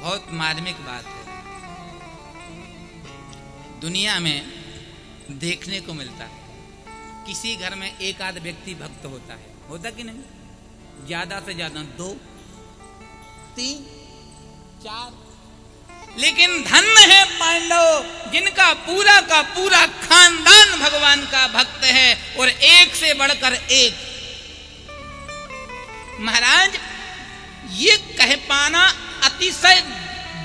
बहुत मार्मिक बात है। दुनिया में देखने को मिलता है किसी घर में एक आध व्यक्ति भक्त होता कि नहीं? ज्यादा से ज्यादा 2, 3, 4। लेकिन धन्य है पांडव जिनका पूरा का पूरा खानदान भगवान का भक्त है, और एक से बढ़कर एक। महाराज, ये कह पाना अतिशय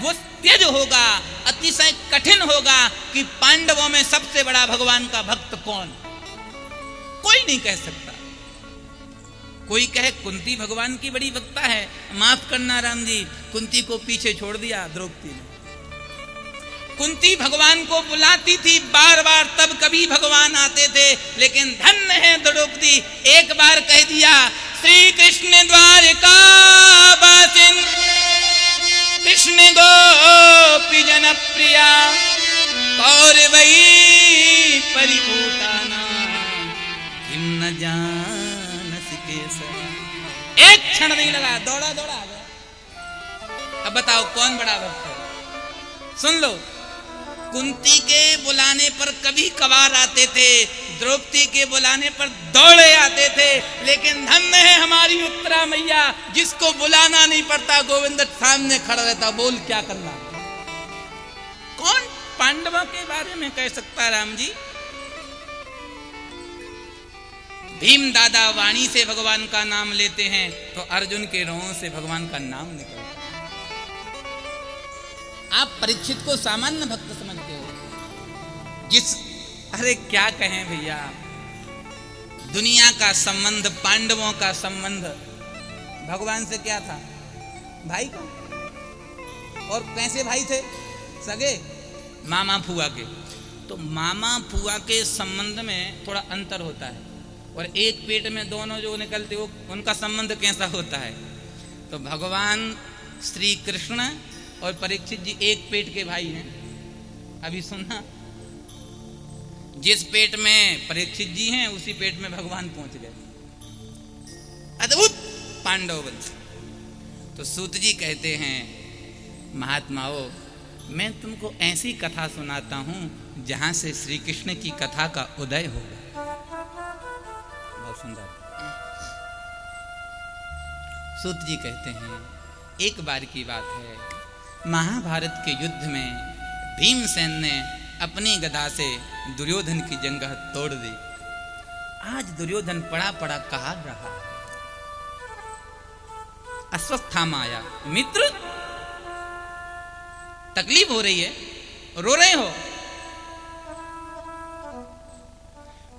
दुस्त्यज होगा, अतिशय कठिन होगा कि पांडवों में सबसे बड़ा भगवान का भक्त कौन? कोई नहीं कह सकता। कोई कहे कुंती भगवान की बड़ी भक्ता है, माफ करना राम जी, कुंती को पीछे छोड़ दिया द्रौपदी ने। कुंती भगवान को बुलाती थी बार बार, तब कभी भगवान आते थे, लेकिन धन्य है द्रौपदी, एक बार कह दिया श्री कृष्ण द्वारिका वासिन कृष्ण गोपी जन प्रिया कौरवई परिभूताना किम न जानसि केसर। एक क्षण नहीं लगा, दौड़ा आ गया। अब बताओ कौन बड़ा भक्त है? सुन लो, कुंती के बुलाने पर कभी कभार आते थे, द्रौपदी के बुलाने पर दौड़े आते थे, लेकिन धन्य है हमारी उत्तरा मैया जिसको बुलाना नहीं पड़ता, गोविंद सामने खड़ा रहता। बोल क्या करना? कौन पांडवों के बारे में कह सकता राम जी? भीम दादा वाणी से भगवान का नाम लेते हैं तो अर्जुन के रोहों से भगवान का नाम निकलता है। आप परीक्षित को सामान्य भक्त समझते हो, अरे क्या कहें भैया, दुनिया का संबंध, पांडवों का संबंध भगवान से क्या था? भाई का। और कैसे भाई थे? सगे मामा फुआ के। तो मामा फुआ के संबंध में थोड़ा अंतर होता है, और एक पेट में दोनों जो निकलते हो उनका संबंध कैसा होता है? तो भगवान श्री कृष्ण और परीक्षित जी एक पेट के भाई हैं। अभी सुनना, जिस पेट में परीक्षित जी हैं उसी पेट में भगवान पहुंच गए। अद्भुत पांडव वंश। तो सूत जी कहते हैं, महात्माओं, मैं तुमको ऐसी कथा सुनाता हूं जहां से श्री कृष्ण की कथा का उदय होगा। बहुत सुंदर। सूत जी कहते हैं, एक बार की बात है, महाभारत के युद्ध में भीमसेन ने अपनी गदा से दुर्योधन की जंघा तोड़ दी। आज दुर्योधन पड़ा पड़ा कहा रहा है। अश्वत्थामा आया, मित्र तकलीफ हो रही है, रो रहे हो,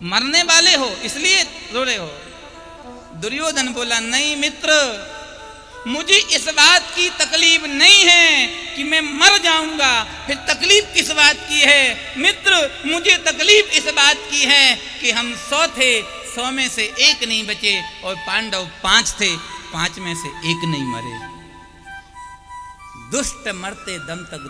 मरने वाले हो इसलिए रो रहे हो। दुर्योधन बोला, नहीं मित्र, मुझे इस बात की तकलीफ नहीं है कि मैं मर जाऊंगा, फिर तकलीफ किस बात की है? मित्र, मुझे तकलीफ इस बात की है कि हम 100 थे, 100 में से एक नहीं बचे, और पांडव 5 थे, 5 में से एक नहीं मरे। दुष्ट मरते दम तक